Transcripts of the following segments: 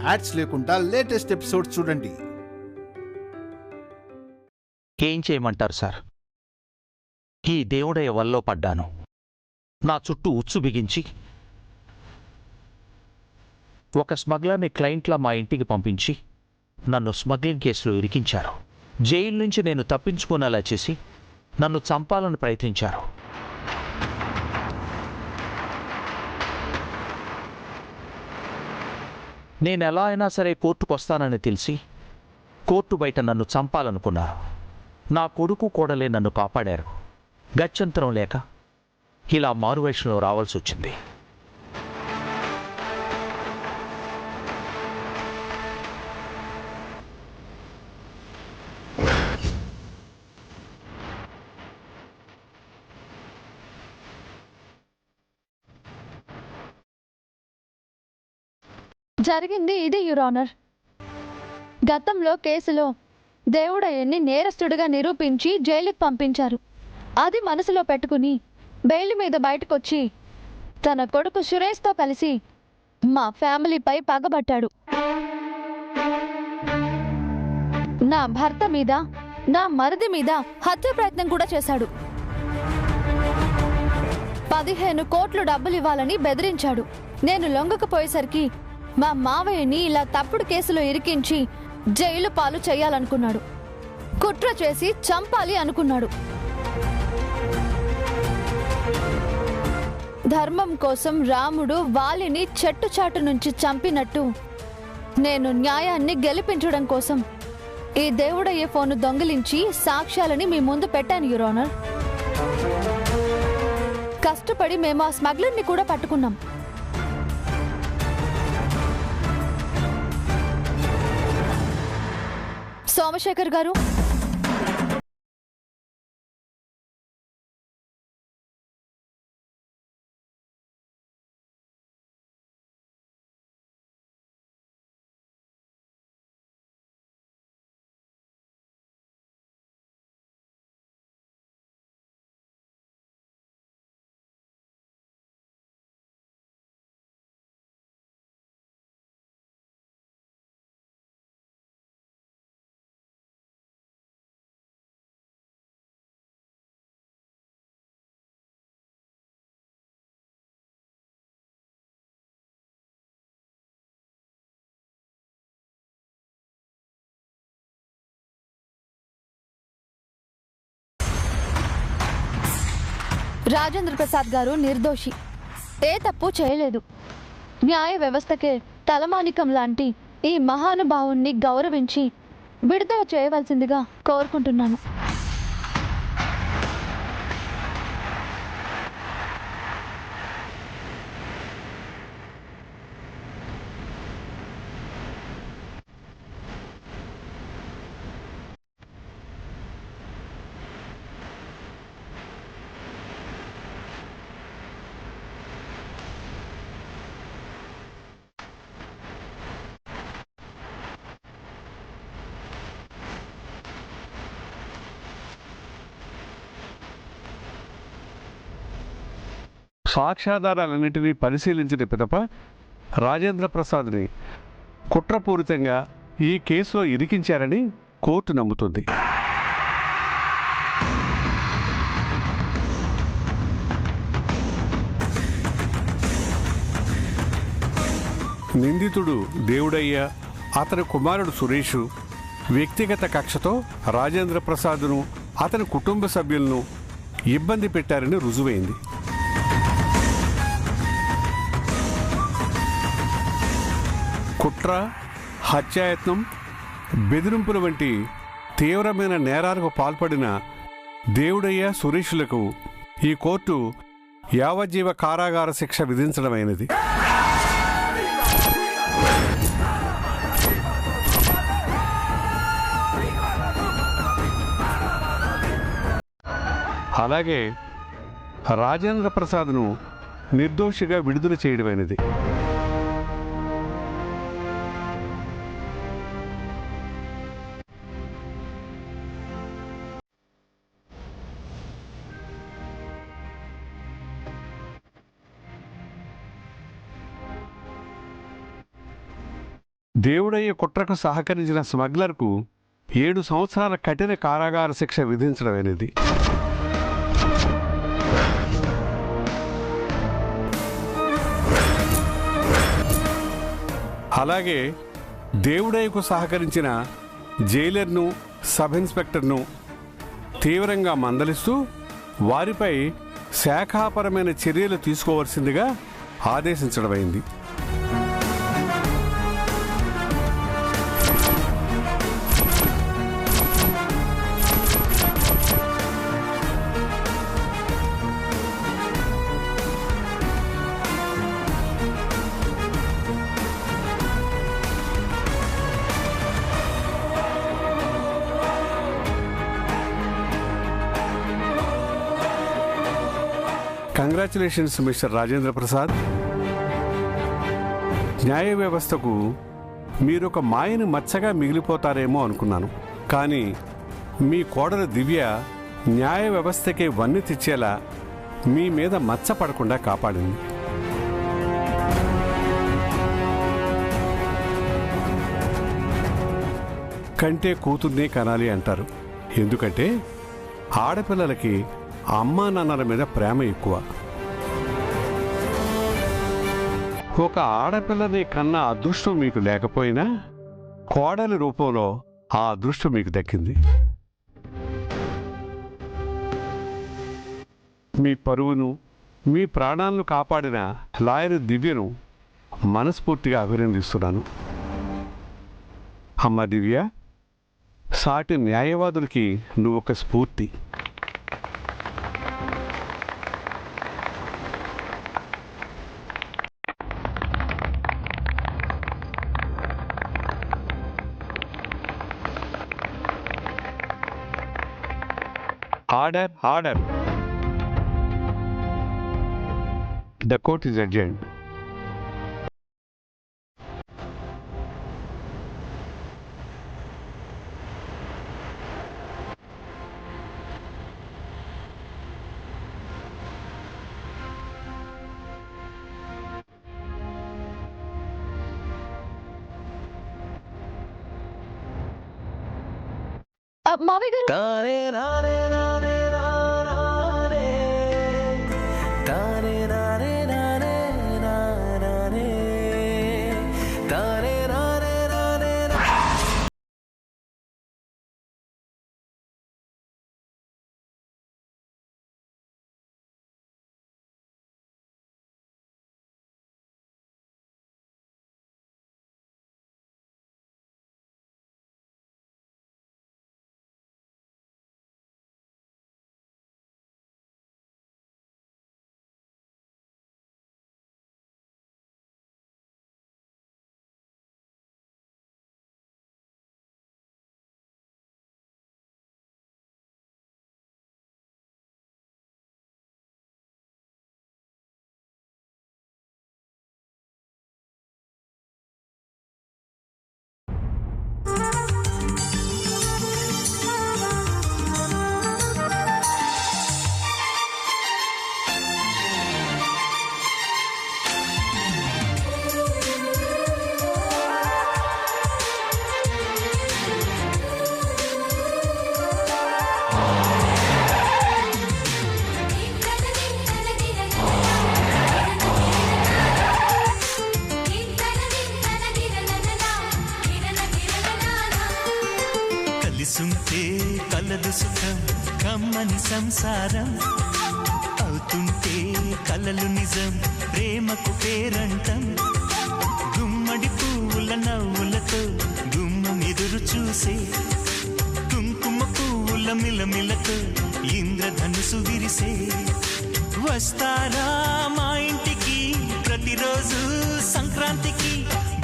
Ads లేకుండా latest episodes చూడండి. ఏం చేయమంటారు సార్? ఈ దేవుడయ్య వల్లో పడ్డాను. నా చుట్టూ ఉచ్చు బిగించి ఒక స్మగ్లర్ని క్లయింట్లా మా ఇంటికి పంపించి నన్ను స్మగ్లింగ్ కేసులో ఇరికించారు. జైలు నుంచి నేను తప్పించుకునేలా చేసి నన్ను చంపాలని ప్రయత్నించారు. నేనెలా అయినా సరే కోర్టుకు వస్తానని తెలిసి కోర్టు బయట నన్ను చంపాలనుకున్నారు. నా కొడుకు కోడలే నన్ను కాపాడారు. గత్యంతరం లేక ఇలా మారువేషంలో రావాల్సి వచ్చింది. జరిగింది ఇది యువర్ ఆనర్. గతంలో కేసులో దేవుడయ్యని నేరస్తుడిగా నిరూపించి జైలుకు పంపించారు. అది మనసులో పెట్టుకుని బెయిల్ మీద బయటకొచ్చి తన కొడుకు సురేష్తో కలిసి మా ఫ్యామిలీపై పగబట్టాడు. నా భర్త మీద, నా మరిది మీద హత్య ప్రయత్నం కూడా చేశాడు. 15 కోట్లు డబ్బులు ఇవ్వాలని బెదిరించాడు. నేను లొంగకపోయేసరికి మా మావయ్యని ఇలా తప్పుడు కేసులో ఇరికించి జైలు పాలు చేయాలనుకున్నాడు. కుట్ర చేసి చంపాలి అనుకున్నాడు. ధర్మం కోసం రాముడు వాలిని చెట్టుచాటు నుంచి చంపినట్టు నేను న్యాయాన్ని గెలిపించడం కోసం ఈ దేవుడయ్యే ఫోను దొంగిలించి సాక్ష్యాలని మీ ముందు పెట్టాను యువర్ ఆనర్. కష్టపడి మేము ఆ స్మగ్లర్ని కూడా పట్టుకున్నాం. సోమశేఖర్ గారు, రాజేంద్ర ప్రసాద్ గారు నిర్దోషి. ఏ తప్పు చేయలేదు. న్యాయ వ్యవస్థకే తలమానికం లాంటి ఈ మహానుభావుణ్ణి గౌరవించి విడుదల చేయవలసిందిగా కోరుకుంటున్నాను. సాక్ష్యాధారాలన్నింటినీ పరిశీలించిన పిదప రాజేంద్ర ప్రసాద్ని కుట్రపూరితంగా ఈ కేసులో ఇరికించారని కోర్టు నమ్ముతుంది. నిందితుడు దేవుడయ్య, అతని కుమారుడు సురేషు వ్యక్తిగత కక్షతో రాజేంద్ర ప్రసాద్ను, అతని కుటుంబ సభ్యులను ఇబ్బంది పెట్టారని రుజువైంది. కుట్ర, హత్యాయత్నం, బెదిరింపుల వంటి తీవ్రమైన నేరాలకు పాల్పడిన దేవుడయ్య, సురేషులకు ఈ కోర్టు యావజ్జీవ కారాగార శిక్ష విధించడమైనది. అలాగే రాజేంద్ర ప్రసాద్ను నిర్దోషిగా విడుదల చేయడమైనది. దేవుడయ్య కుట్రకు సహకరించిన స్మగ్లర్కు 7 సంవత్సరాల కఠిన కారాగార శిక్ష విధించడమైనది. అలాగే దేవుడయ్యకు సహకరించిన జైలర్ను, సబ్ ఇన్స్పెక్టర్ను తీవ్రంగా మందలిస్తూ వారిపై శాఖాపరమైన చర్యలు తీసుకోవాల్సిందిగా ఆదేశించడమైంది. Congratulations mister Rajendra Prasad. న్యాయ వ్యవస్థకు మీరొక మాయని మచ్చగా మిగిలిపోతారేమో అనుకున్నాను. కానీ మీ కోడలు దివ్య న్యాయ వ్యవస్థకే వన్నె తెచ్చేలా మీ మీద మచ్చ పడకుండా కాపాడింది. కంటే కూతుర్నే కనాలి అంటారు. ఎందుకంటే ఆడపిల్లలకి అమ్మా నాన్నల మీద ప్రేమ ఎక్కువ. ఒక ఆడపిల్లని కన్నా అదృష్టం మీకు లేకపోయినా కోడలి రూపంలో ఆ అదృష్టం మీకు దక్కింది. మీ పరువును, మీ ప్రాణాలను కాపాడిన లాయర్ దివ్యను మనస్ఫూర్తిగా అభినందిస్తున్నాను. అమ్మ దివ్య, సాటి న్యాయవాదులకి నువ్వు ఒక స్ఫూర్తి. Order, order. The court is adjourned. మావయ్య గారు, కలిసుంటే కలదు సుఖం, కమ్మని సంసారం అవుతుంటే కలలు నిజం, ప్రేమకు పేరంటం. గుమ్మడి పువ్వుల నవ్వులతో గుమ్మం ఎదురు చూసే, కుంకుమ పువ్వుల మిలమిలతో ఇంద్రధనుసు విరిసే. వస్తారా మా ఇంటికి ప్రతిరోజు సంక్రాంతికి,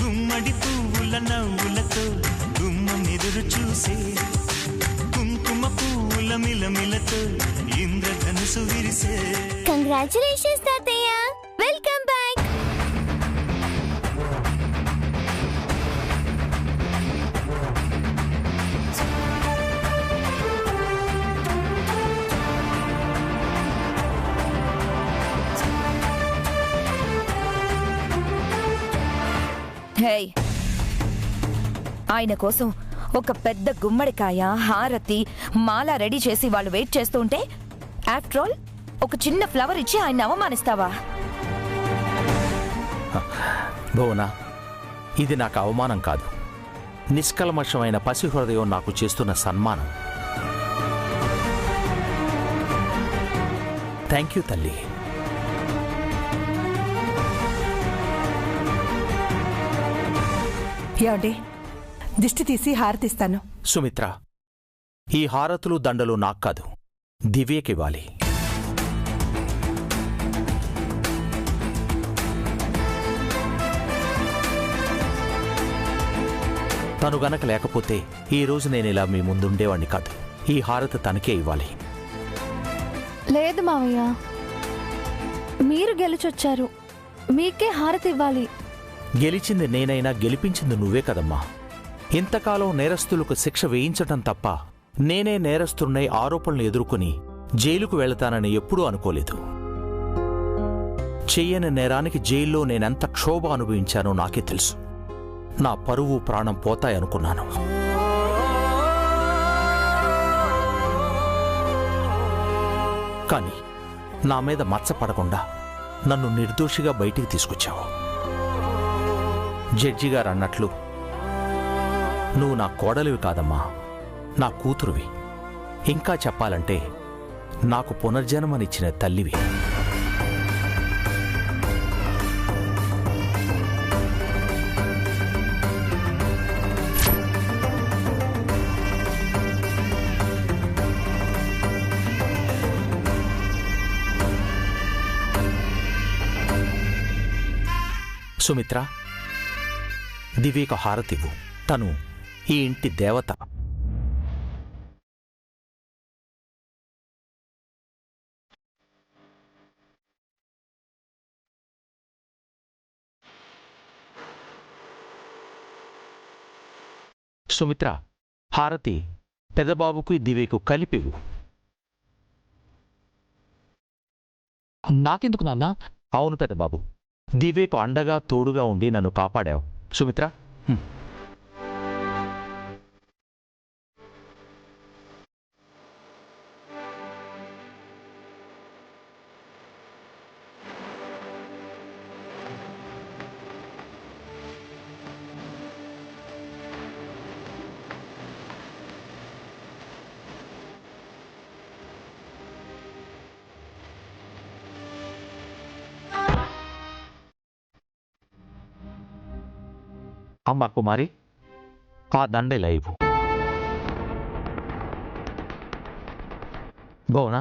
గుమ్మడి పువ్వుల నవ్వులతో గుమ్మం ఎదురు చూసే, కుంకుమ పువ్వుల మిలమిలతో ఇంద్రధనుసు విరిసే. కంగ్రాచులేషన్స్ తాతయ్య, వెల్కమ్ బ్యాక్. Hey, ఆయన కోసం ఒక పెద్ద గుమ్మడికాయ, హారతి, మాల రెడీ చేసి వాళ్ళు వెయిట్ చేస్తూ ఉంటే ఆఫ్టర్ ఆల్ ఒక చిన్న ఫ్లవర్ ఇచ్చి ఆయన అవమానిస్తావా? భువన, ఇది నాకు అవమానం కాదు, నిష్కల్మషమైన పసి హృదయం నాకు చేస్తున్న సన్మానం. థ్యాంక్ యూ తల్లి. ఏమండి, దిష్టి తీసి హారతిస్తాను. సుమిత్ర, ఈ హారతులు దండలు నాకు కాదు, దివ్యకివ్వాలి. తను గనక లేకపోతే ఈ రోజు నేను ఇలా మీ ముందుండేవాణ్ణి కాదు. ఈ హారతి తనకే ఇవ్వాలి. లేదు మావయ్య, మీరు గెలిచొచ్చారు, మీకే హారతి ఇవ్వాలి. గెలిచింది నేనైనా గెలిపించింది నువ్వే కదమ్మా. ఇంతకాలం నేరస్తులకు శిక్ష వేయించటం తప్ప నేనే నేరస్తున్నై ఆరోపణలు ఎదుర్కొని జైలుకు వెళతానని ఎప్పుడూ అనుకోలేదు. చెయ్యని నేరానికి జైల్లో నేనెంత క్షోభ అనుభవించానో నాకే తెలుసు. నా పరువు ప్రాణం పోతాయనుకున్నాను. కానీ నా మీద మచ్చపడకుండా నన్ను నిర్దోషిగా బయటికి తీసుకొచ్చావు. జడ్జి గారు అన్నట్లు నువ్వు నా కోడలివి కాదమ్మా, నా కూతురువి. ఇంకా చెప్పాలంటే నాకు పునర్జన్మనిచ్చిన తల్లివి. సుమిత్ర, దివ్యకు హారతివ్వు. తను ఈ ఇంటి దేవత. సుమిత్ర, హారతి పెదబాబుకు దివ్యకు కలిపివు. నాకెందుకు నాన్న? అవును పెదబాబు, దివ్యకు అండగా తోడుగా ఉండి నన్ను కాపాడావు. సుమిత్ర, అమ్మ కుమారి, ఆ దండెలా ఇవ్వు. భువన,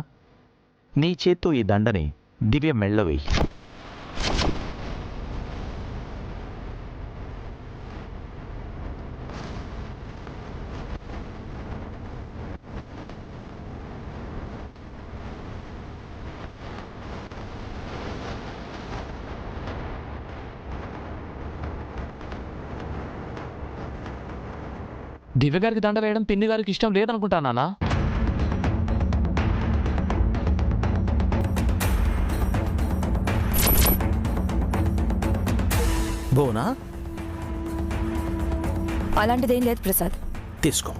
నీ చేత్తో ఈ దండని దివ్య మెళ్ళ వేయి. దివ్య గారికి దండ వేయడం పిన్ని గారికి ఇష్టం లేదనుకుంటా నాన్న. భువన, అలాంటిదేం లేదు ప్రసాద్. తీసుకో.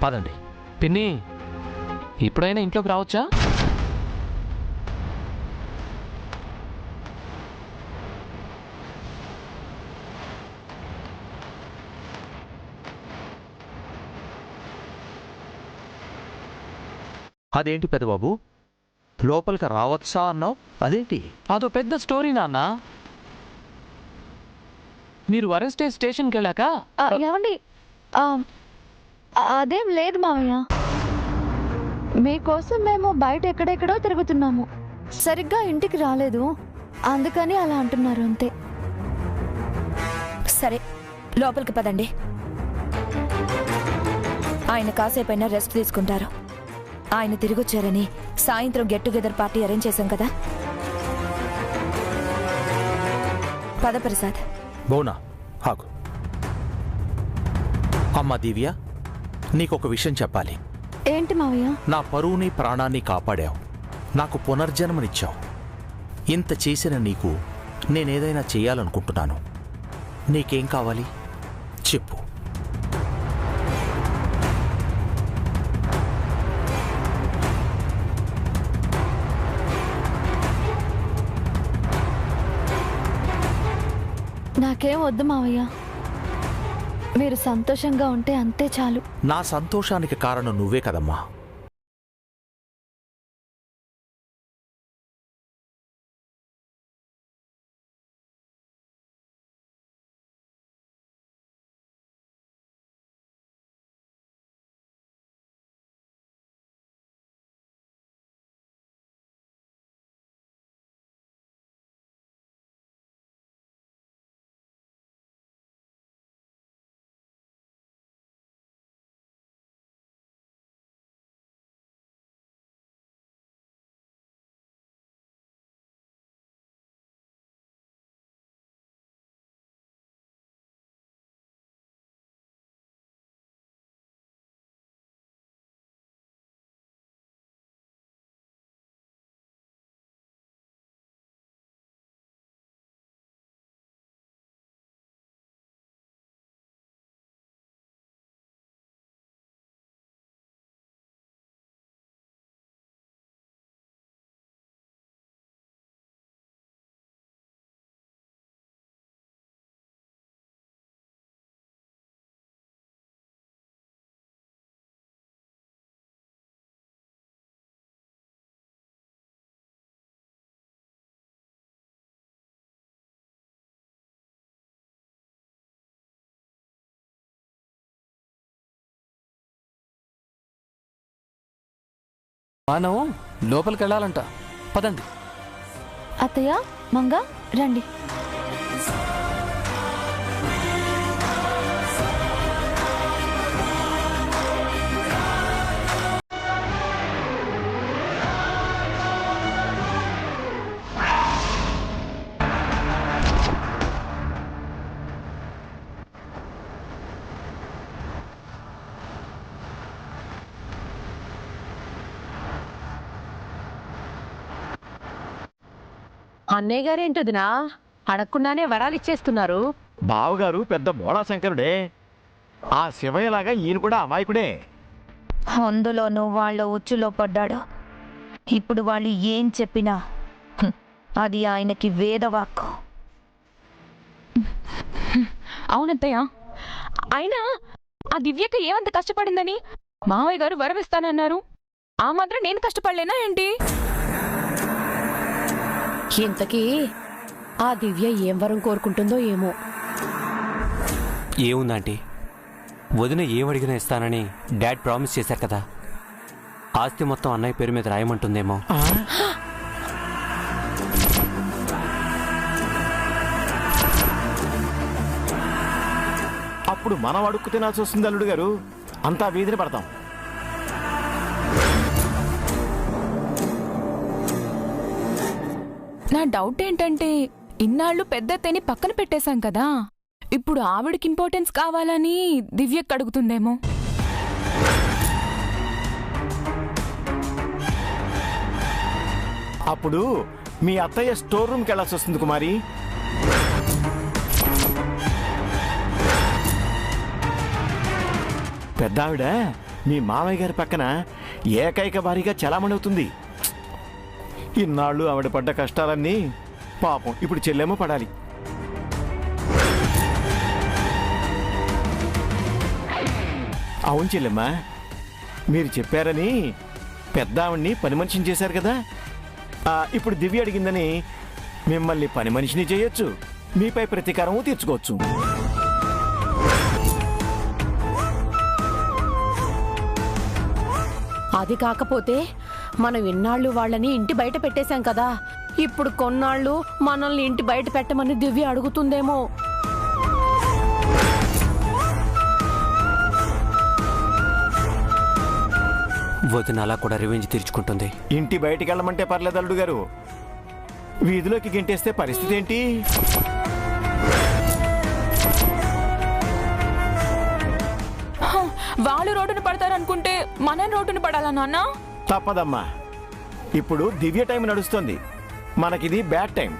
పదండి. పిన్ని, ఇప్పుడైనా ఇంట్లోకి రావచ్చా? అదేంటి పెదబాబు, లోపలికి రావచ్చా అన్నావు? అదేంటి? అదో పెద్ద స్టోరీ నాన్న. మీరు అరెస్ట్ అయ్యి స్టేషన్కి వెళ్ళాక ఏమండి, అదేం లేదు మావయ్య, మీకోసం మేము బయట ఎక్కడెక్కడో తిరుగుతున్నాము, సరిగ్గా ఇంటికి రాలేదు, అందుకని అలా అంటున్నారు అంతే. సరే, లోపలికి పదండి. ఆయన కాసేపైనా రెస్ట్ తీసుకుంటారు. ఆయన తిరిగొచ్చారని సాయంత్రం గెట్ టుగెదర్ పార్టీ అరేంజ్ చేశాం కదా. పద ప్రసాద్. బోనా ఆగు. అమ్మా దివ్య, నీకొక విషయం చెప్పాలి. ఏంటి మావయ్య? నా పరువుని ప్రాణాన్ని కాపాడావు, నాకు పునర్జన్మనిచ్చావు. ఇంత చేసిన నీకు నేనేదైనా చేయాలనుకుంటున్నాను. నీకేం కావాలి చెప్పు. నాకేం వద్దు మావయ్య, మీరు సంతోషంగా ఉంటే అంతే చాలు. నా సంతోషానికి కారణం నువ్వే కదమ్మా. మనం లోపలికి వెళ్ళాలంట, పదండి. అత్తయ్య, మంగ రండి. అన్నయ్య గారేంటదినా అడగకుండానే వరాలు ఇచ్చేస్తున్నారు. బావగారు పెద్ద బోళాశంకరుడే, ఆ శివయ్యలాగా ఈయన కూడా అమాయకుడే. అందులోనూ వాళ్ళ ఉచ్చులో పడ్డాడు. ఇప్పుడు వాళ్ళు ఏం చెప్పినా అది ఆయనకి వేదవాక్కు. అవునత్తయ్య, అయినా ఆ దివ్యక ఏమంత కష్టపడిందని మావయ్య గారు వరవిస్తానన్నారు. ఆ మాత్రం నేను కష్టపడలేనా ఏంటి? ఇంతకీ ఆ దివ్య ఏం వరం కోరుకుంటుందో ఏమో. ఏముందంటే వదిన ఏమడిగినా ఇస్తానని డాడ్ ప్రామిస్ చేశారు కదా. ఆస్తి మొత్తం అన్నయ్య పేరు మీద రాయమంటుందేమో. అప్పుడు మనం అడుక్కు తినాల్సి వస్తుంది అల్లుడు గారు, అంతా వీధిని పడతాం. నా డౌట్ ఏంటంటే ఇన్నాళ్ళు పెద్దత్తని పక్కన పెట్టేశాం కదా, ఇప్పుడు ఆవిడకి ఇంపార్టెన్స్ కావాలని దివ్యకు అడుగుతుందేమో. అప్పుడు మీ అత్తయ్య స్టోర్ రూమ్కి వెళ్ళాల్సి వస్తుంది కుమారి. పెద్దావిడ మీ మామయ్య గారి పక్కన ఏకైక భారీగా చలామణవుతుంది. ఇన్నాళ్ళు ఆవిడ పడ్డ కష్టాలన్నీ పాపం ఇప్పుడు చెల్లెమ్మ పడాలి. అవును చెల్లెమ్మ, మీరు చెప్పారని పెద్దావిడ్ని పని మనిషిని చేశారు కదా. ఇప్పుడు దివ్య అడిగిందని మిమ్మల్ని పని మనిషిని చేయొచ్చు, మీపై ప్రతీకారము తీర్చుకోవచ్చు. అది కాకపోతే మనం ఇన్నాళ్ళు వాళ్ళని ఇంటి బయట పెట్టేశాం కదా, ఇప్పుడు కొన్నాళ్ళు మనల్ని ఇంటి బయట పెట్టమని దివ్య అడుగుతుందేమో. వదిన అలా కూడా రివెంజ్ తీర్చుకుంటుంది. ఇంటి బయటికి వెళ్ళమంటే పర్లేదు అల్లుడు గారు, వీధిలోకి గింటేస్తే పరిస్థితి ఏంటి? వాళ్ళు రోడ్డున పడతారనుకుంటే మనం రోడ్డున పడాలా నాన్న? తప్పదమ్మా, ఇప్పుడు దివ్య టైం నడుస్తుంది, మనకిది బ్యాడ్ టైం.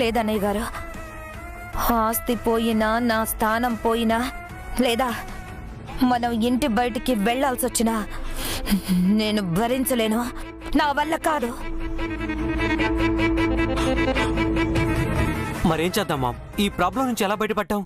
లేదన్నయ్య గారు, ఆస్తి పోయినా నా స్థానం పోయినా లేదా మనం ఇంటి బయటికి వెళ్లాల్సి వచ్చినా నేను భరించలేను, నా వల్ల కాదు. మరేం చేద్దాం మామ్? ఈ ప్రాబ్లం నుంచి ఎలా బయటపడ్డాం?